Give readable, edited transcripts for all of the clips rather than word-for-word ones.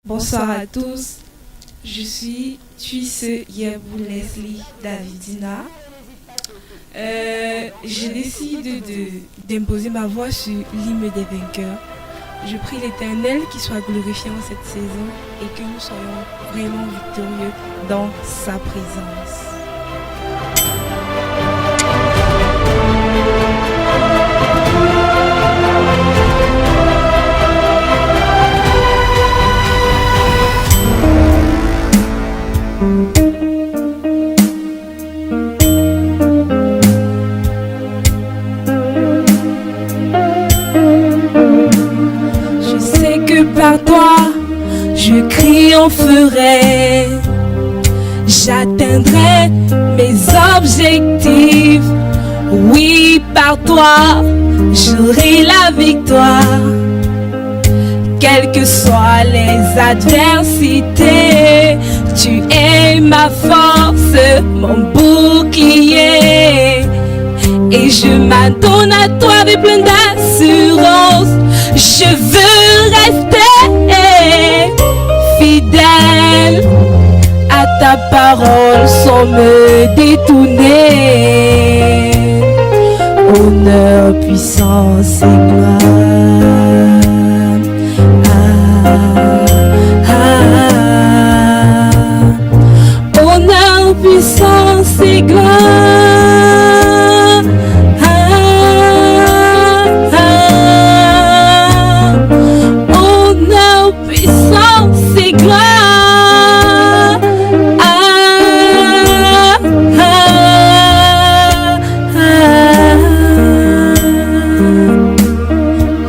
Bonsoir à tous, je suis Tuisse Yebou Leslie Davidina. Je décide d'imposer ma voix sur l'hymne des vainqueurs. Je prie l'Éternel qu'il soit glorifié en cette saison et que nous soyons vraiment victorieux dans sa présence. Je sais que par toi, je triompherai, j'atteindrai mes objectifs. Oui, par toi, j'aurai la victoire. Quelles que soient les adversités, tu es ma force, mon bouclier. Et je m'adonne à toi avec plein d'assurance. Je veux rester fidèle à ta parole sans me détourner. Honneur, puissance et gloire. Honneur, puissance et gloire. Honneur, puissance et gloire.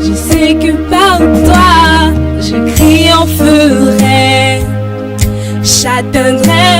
Je sais que par toi, je triompherai, j'atteindrai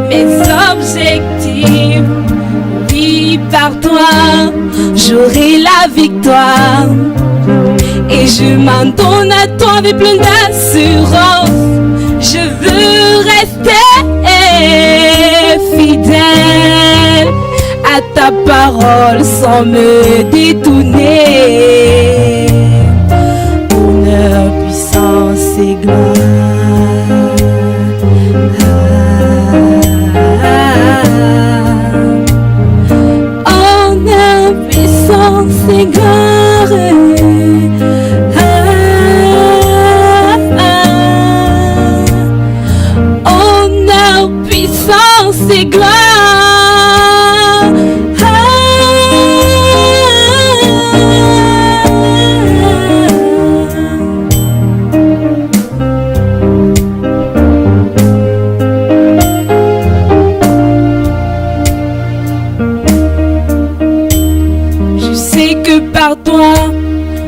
mes objectifs. Oui, par toi, j'aurai la victoire. Et je m'en donne à toi avec plein d'assurance. Je veux rester fidèle à ta parole sans me détourner. Honneur, puissance et gloire. Honneur, puissance et gloire. Honneur, puissance et gloire. Je sais que par toi,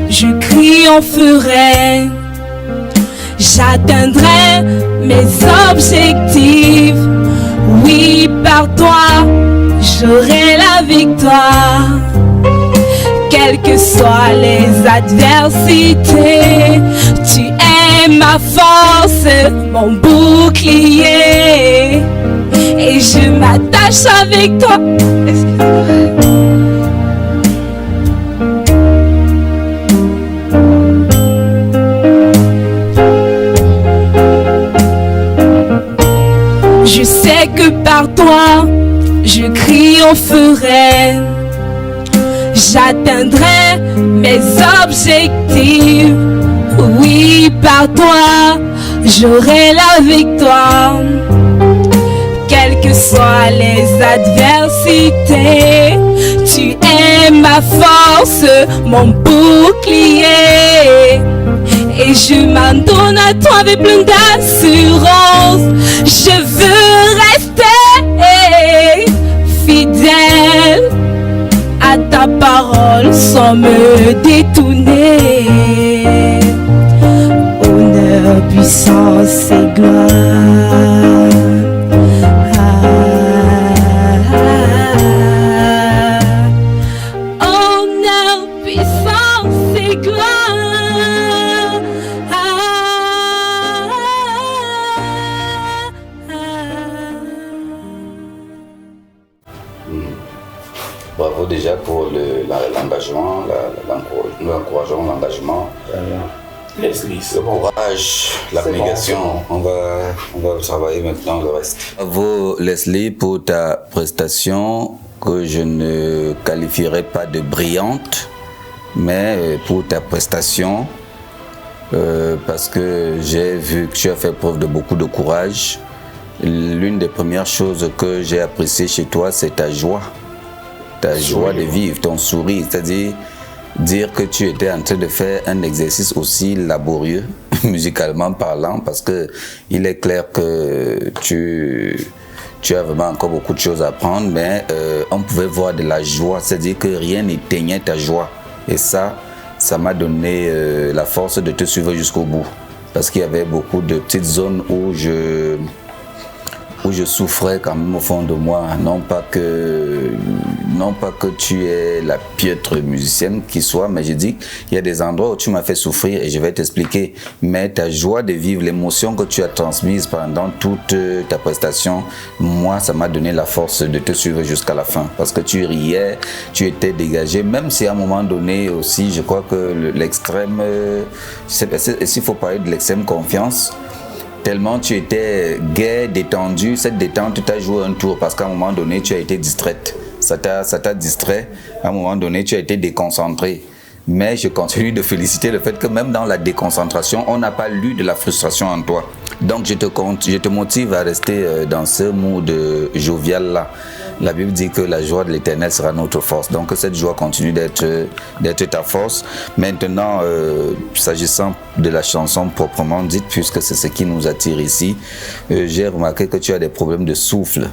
je triompherai, j'atteindrai mes objectifs. Oui, par toi, j'aurai la victoire. Quelles que soient les adversités, tu es ma force, mon bouclier. Et je m'attache avec toi. Je sais que par toi, je triompherai, j'atteindrai mes objectifs. Oui, par toi, j'aurai la victoire. Quelles que soient les adversités, tu es ma force, mon bouclier. Et je m'en donne à toi avec plein d'assurance. Je veux rester fidèle à ta parole sans me détourner. Honneur, puissance et gloire. Honneur, puissance et gloire. Bravo déjà pour l'engagement, nous encourageons l'engagement Leslie, c'est bon. Courage, l'abnégation. Bon. On va travailler maintenant le reste. Bravo Leslie pour ta prestation que je ne qualifierais pas de brillante, mais pour ta prestation, parce que j'ai vu que tu as fait preuve de beaucoup de courage. L'une des premières choses que j'ai appréciées chez toi, c'est ta joie de vivre, ton sourire, c'est-à-dire dire que tu étais en train de faire un exercice aussi laborieux, musicalement parlant, parce que il est clair que tu as vraiment encore beaucoup de choses à apprendre, mais on pouvait voir de la joie, c'est-à-dire que rien n'éteignait ta joie. Et ça m'a donné la force de te suivre jusqu'au bout, parce qu'il y avait beaucoup de petites zones où je souffrais quand même au fond de moi, non pas que tu es la piètre musicienne qui soit, mais je dis qu'il y a des endroits où tu m'as fait souffrir et je vais t'expliquer. Mais ta joie de vivre, l'émotion que tu as transmise pendant toute ta prestation, moi, ça m'a donné la force de te suivre jusqu'à la fin. Parce que tu riais, tu étais dégagé, même si à un moment donné aussi, je crois que l'extrême, s'il faut parler de l'extrême confiance, tellement tu étais gai, détendu, cette détente t'a joué un tour parce qu'à un moment donné, tu as été distraite. Ça t'a distrait, à un moment donné, tu as été déconcentré. Mais je continue de féliciter le fait que même dans la déconcentration, on n'a pas lu de la frustration en toi. Donc je te motive à rester dans ce mood jovial-là. La Bible dit que la joie de l'Éternel sera notre force. Donc que cette joie continue d'être ta force. Maintenant, s'agissant de la chanson proprement dite, puisque c'est ce qui nous attire ici, j'ai remarqué que tu as des problèmes de souffle.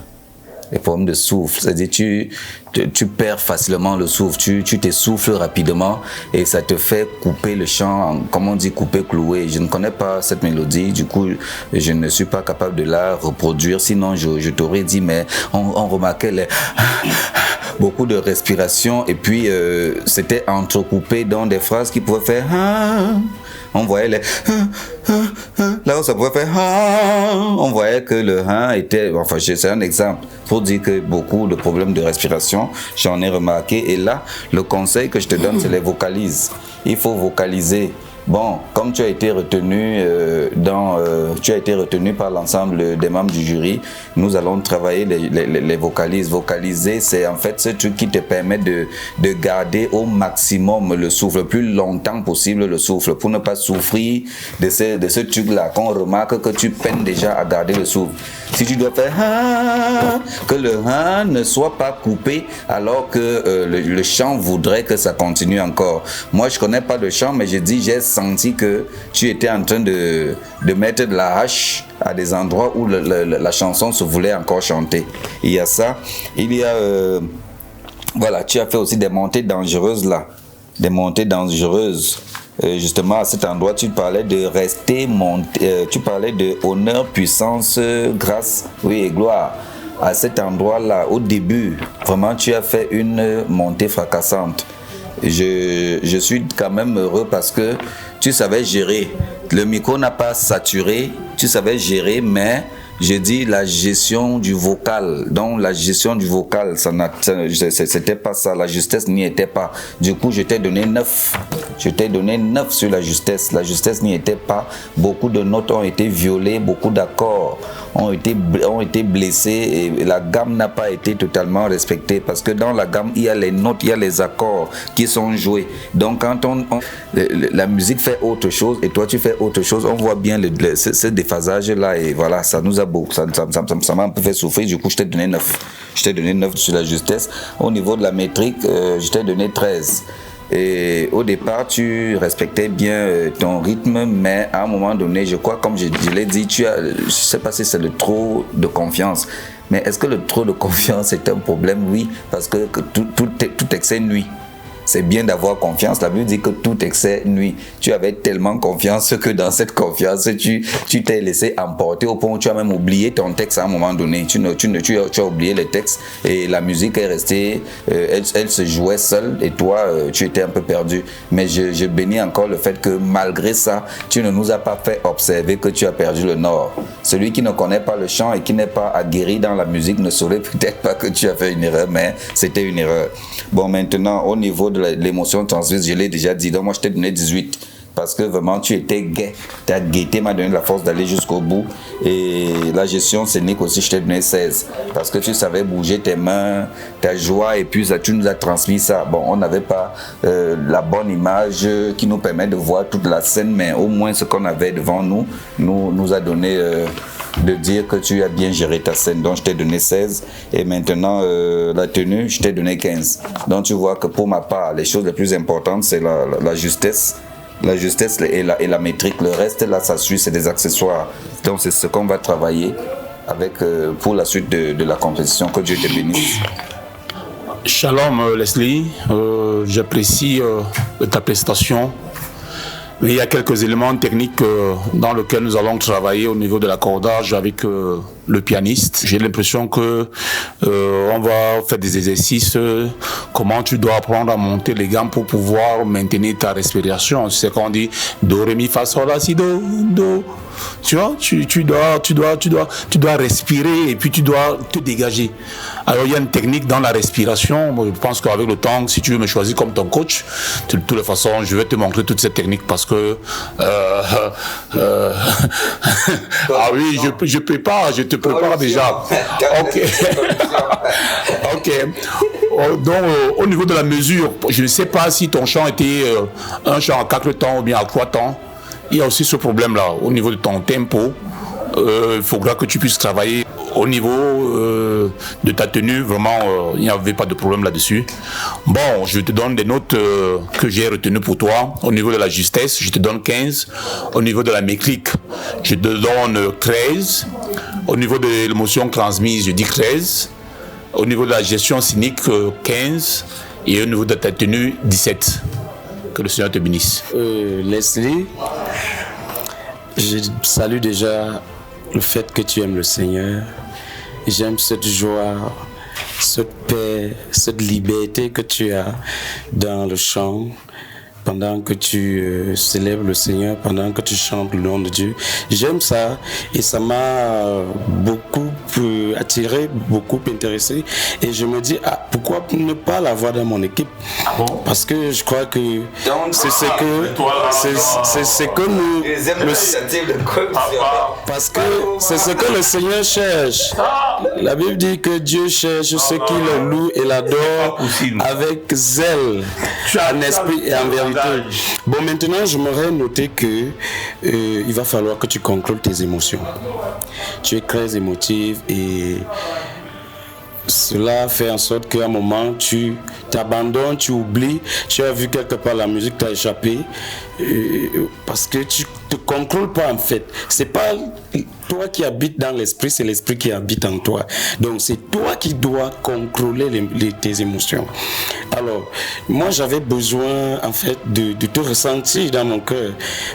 Les problèmes de souffle, c'est-à-dire tu perds facilement le souffle, tu t'essouffles rapidement et ça te fait couper le chant, comme on dit couper, clouer. Je ne connais pas cette mélodie, du coup je ne suis pas capable de la reproduire, sinon je t'aurais dit, mais on remarquait beaucoup de respiration et puis c'était entrecoupé dans des phrases qui pouvaient faire on voyait les là où ça pouvait faire on voyait que le était, enfin c'est un exemple pour dire que beaucoup de problèmes de respiration, j'en ai remarqué. Et là, le conseil que je te donne, c'est les vocalises. Il faut vocaliser. Bon, comme tu as été retenu par l'ensemble des membres du jury, nous allons travailler les vocalises. Vocaliser, c'est en fait ce truc qui te permet de garder au maximum le souffle, le plus longtemps possible le souffle, pour ne pas souffrir de ce truc-là, qu'on remarque que tu peines déjà à garder le souffle. Si tu dois faire que le ne soit pas coupé alors que le chant voudrait que ça continue encore. Moi, je connais pas de chant, mais j'ai senti que tu étais en train de mettre de la hache à des endroits où la chanson se voulait encore chanter. Il y a ça. Il y a voilà, tu as fait aussi des montées dangereuses là, des montées dangereuses. Justement à cet endroit tu parlais de rester monté, tu parlais de honneur, puissance, grâce, oui, et gloire. À cet endroit là, au début, vraiment tu as fait une montée fracassante. Je suis quand même heureux parce que tu savais gérer. Le micro n'a pas saturé, tu savais gérer, mais je dis la gestion du vocal. Donc la gestion du vocal, c'était pas ça, la justesse n'y était pas. Du coup, je t'ai donné 9. Je t'ai donné 9 sur la justesse. La justesse n'y était pas. Beaucoup de notes ont été violées, beaucoup d'accords ont été blessés et la gamme n'a pas été totalement respectée parce que dans la gamme, il y a les notes, il y a les accords qui sont joués. Donc quand la musique fait autre chose et toi tu fais autre chose, on voit bien ce déphasage-là et voilà, ça nous a beaucoup, ça m'a un peu fait souffrir. Du coup, je t'ai donné 9. Je t'ai donné 9 sur la justesse. Au niveau de la métrique, je t'ai donné 13. Et au départ, tu respectais bien ton rythme, mais à un moment donné, je crois, comme je l'ai dit, je ne sais pas si c'est le trop de confiance. Mais est-ce que le trop de confiance est un problème? Oui, parce que tout excès nuit. C'est bien d'avoir confiance. La Bible dit que tout excès nuit. Tu avais tellement confiance que dans cette confiance, tu t'es laissé emporter au point où tu as même oublié ton texte à un moment donné. Tu as oublié les textes et la musique est restée, elle se jouait seule et toi, tu étais un peu perdu. Mais je bénis encore le fait que malgré ça, tu ne nous as pas fait observer que tu as perdu le nord. Celui qui ne connaît pas le chant et qui n'est pas aguerri dans la musique ne saurait peut-être pas que tu as fait une erreur, mais c'était une erreur. Bon, maintenant, au niveau de l'émotion transmise, je l'ai déjà dit, donc moi je t'ai donné 18. parce que vraiment tu étais gai. Ta gaieté m'a donné la force d'aller jusqu'au bout. Et la gestion scénique aussi, je t'ai donné 16, parce que tu savais bouger tes mains, ta joie, et puis ça, tu nous as transmis ça. Bon, on n'avait pas la bonne image qui nous permet de voir toute la scène, mais au moins ce qu'on avait devant nous a donné de dire que tu as bien géré ta scène. Donc je t'ai donné 16, et maintenant la tenue, je t'ai donné 15. Donc tu vois que pour ma part, les choses les plus importantes, c'est la justesse. La justesse et la métrique. Le reste, là, ça suit, c'est des accessoires. Donc c'est ce qu'on va travailler avec, pour la suite de la compétition. Que Dieu te bénisse. Shalom Leslie, j'apprécie ta prestation. Mais il y a quelques éléments techniques dans lesquels nous allons travailler au niveau de l'accordage avec le pianiste. J'ai l'impression que on va faire des exercices, comment tu dois apprendre à monter les gammes pour pouvoir maintenir ta respiration. C'est quand on dit do, ré, mi, fa, sol, la, si, do. Tu vois, tu dois respirer et puis tu dois te dégager. Alors il y a une technique dans la respiration. Je pense qu'avec le temps, si tu veux me choisir comme ton coach, de toutes les façons, je vais te montrer toute cette technique parce que ah oui, je te prépare déjà. Ok. Ok. Donc au niveau de la mesure, je ne sais pas si ton chant était un chant à 4 temps ou bien à 3 temps. Il y a aussi ce problème-là, au niveau de ton tempo, il faudra que tu puisses travailler au niveau de ta tenue. Vraiment, il n'y avait pas de problème là-dessus. Bon, je te donne des notes que j'ai retenues pour toi. Au niveau de la justesse, je te donne 15. Au niveau de la métrique, je te donne 13. Au niveau de l'émotion transmise, je dis 13. Au niveau de la gestion cynique, 15. Et au niveau de ta tenue, 17. Que le Seigneur te bénisse. Leslie, je salue déjà le fait que tu aimes le Seigneur. J'aime cette joie, cette paix, cette liberté que tu as dans le chant. Pendant que tu célèbres le Seigneur, pendant que tu chantes le nom de Dieu. J'aime ça et ça m'a beaucoup attiré, beaucoup intéressé. Et je me dis, pourquoi ne pas l'avoir dans mon équipe? Parce que je crois que c'est ce que nous... Parce que c'est ce que le Seigneur cherche. La Bible dit que Dieu cherche ceux qui le louent et l'adorent avec zèle, en esprit et en vérité. Bon, maintenant, j'aimerais noter que il va falloir que tu contrôles tes émotions. Tu es très émotive et cela fait en sorte qu'à un moment, tu t'abandonnes, tu oublies, tu as vu quelque part la musique t'a échappé parce que tu te contrôles pas en fait. C'est pas toi qui habites dans l'esprit, c'est l'esprit qui habite en toi. Donc c'est toi qui dois contrôler tes émotions. Alors, moi j'avais besoin en fait de te ressentir dans mon cœur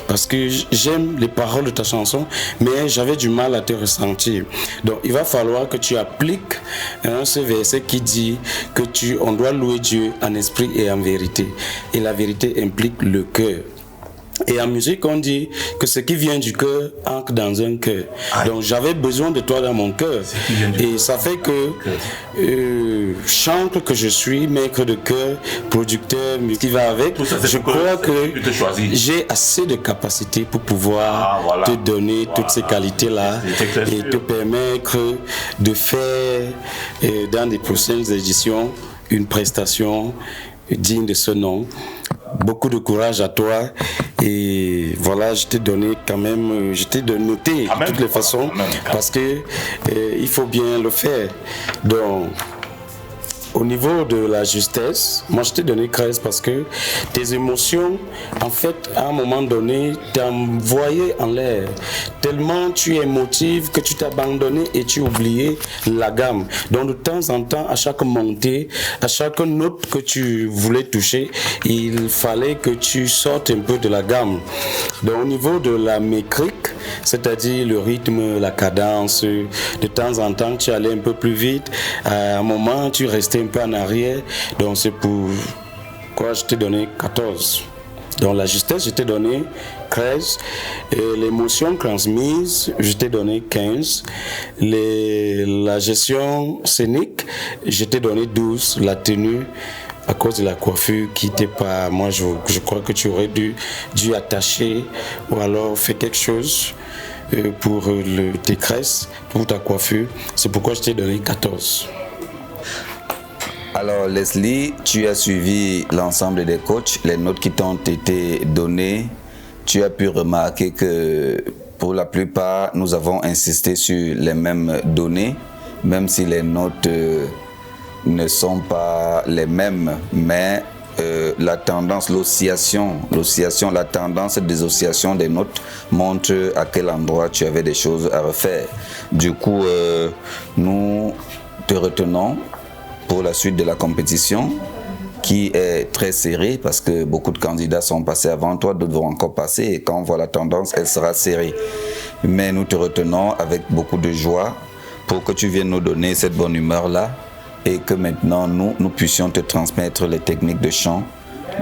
parce que j'aime les paroles de ta chanson, mais j'avais du mal à te ressentir. Donc il va falloir que tu appliques ce verset qui dit que on doit louer Dieu en esprit et en vérité. Et la vérité implique le cœur. Et en musique, on dit que ce qui vient du cœur ancre dans un cœur. Donc j'avais besoin de toi dans mon cœur. Et ça fait que chantre que je suis, maître de cœur, producteur, qui va avec, je crois que j'ai assez de capacité pour pouvoir te donner toutes ces qualités-là et te permettre de faire dans les prochaines éditions une prestation digne de ce nom. Beaucoup de courage à toi et voilà, je t'ai donné quand même, je t'ai noté de toutes les façons parce que il faut bien le faire. Donc au niveau de la justesse, moi je t'ai donné 13 parce que tes émotions, en fait, à un moment donné, t'envoyaient en l'air. Tellement tu es émotive que tu t'es abandonné et tu oubliais la gamme. Donc de temps en temps, à chaque montée, à chaque note que tu voulais toucher, il fallait que tu sortes un peu de la gamme. Donc au niveau de la métrique, c'est-à-dire le rythme, la cadence, de temps en temps tu allais un peu plus vite, à un moment tu restais un peu en arrière, donc c'est pourquoi je t'ai donné 14. Donc la justesse, je t'ai donné 13. Et l'émotion transmise, je t'ai donné 15. La gestion scénique, je t'ai donné 12. La tenue, à cause de la coiffure qui n'était pas... Moi, je crois que tu aurais dû attacher ou alors faire quelque chose pour tes tresses, pour ta coiffure. C'est pourquoi je t'ai donné 14. Alors Leslie, tu as suivi l'ensemble des coachs, les notes qui t'ont été données. Tu as pu remarquer que pour la plupart, nous avons insisté sur les mêmes données, même si les notes ne sont pas les mêmes, mais la tendance, la tendance des oscillations des notes montre à quel endroit tu avais des choses à refaire. Du coup, nous te retenons pour la suite de la compétition, qui est très serrée parce que beaucoup de candidats sont passés avant toi, d'autres vont encore passer, et quand on voit la tendance, elle sera serrée. Mais nous te retenons avec beaucoup de joie pour que tu viennes nous donner cette bonne humeur-là et que maintenant nous puissions te transmettre les techniques de chant,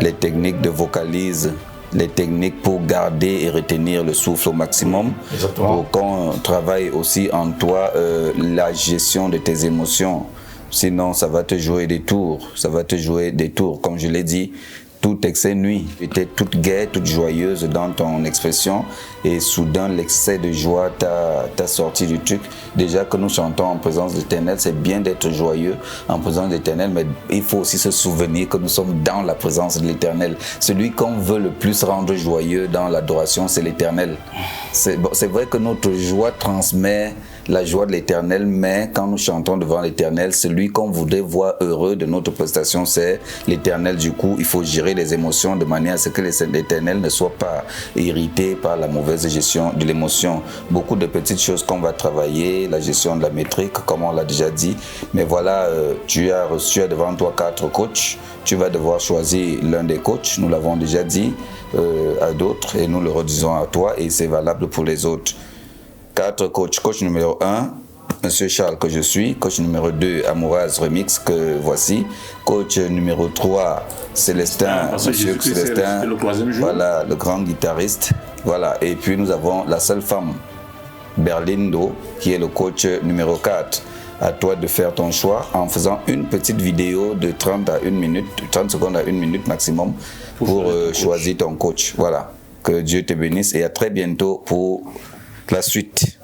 les techniques de vocalise, les techniques pour garder et retenir le souffle au maximum. Exactement. Pour qu'on travaille aussi en toi la gestion de tes émotions. Sinon, ça va te jouer des tours. Comme je l'ai dit, tout excès nuit. Tu étais toute gaie, toute joyeuse dans ton expression. Et soudain, l'excès de joie t'a sorti du truc. Déjà que nous chantons en présence de l'Éternel, c'est bien d'être joyeux en présence de l'Éternel. Mais il faut aussi se souvenir que nous sommes dans la présence de l'Éternel. Celui qu'on veut le plus rendre joyeux dans l'adoration, c'est l'Éternel. C'est vrai que notre joie transmet la joie de l'Éternel, mais quand nous chantons devant l'Éternel, celui qu'on voudrait voir heureux de notre prestation, c'est l'Éternel. Du coup, il faut gérer les émotions de manière à ce que l'Éternel ne soit pas irrité par la mauvaise gestion de l'émotion. Beaucoup de petites choses qu'on va travailler, la gestion de la métrique, comme on l'a déjà dit. Mais voilà, tu as devant toi 4 coachs. Tu vas devoir choisir l'un des coachs. Nous l'avons déjà dit à d'autres et nous le redisons à toi et c'est valable pour les autres. 4 coachs. Coach numéro 1, Monsieur Charles que je suis. Coach numéro 2, Amouraz Remix que voici. Coach numéro 3, Célestin. Monsieur Célestin, le 3e jour. Voilà, le grand guitariste. Voilà. Et puis nous avons la seule femme, Berlindo, qui est le coach numéro 4. À toi de faire ton choix en faisant une petite vidéo de 30 secondes à 1 minute maximum pour choisir ton coach. Voilà. Que Dieu te bénisse et à très bientôt pour la suite.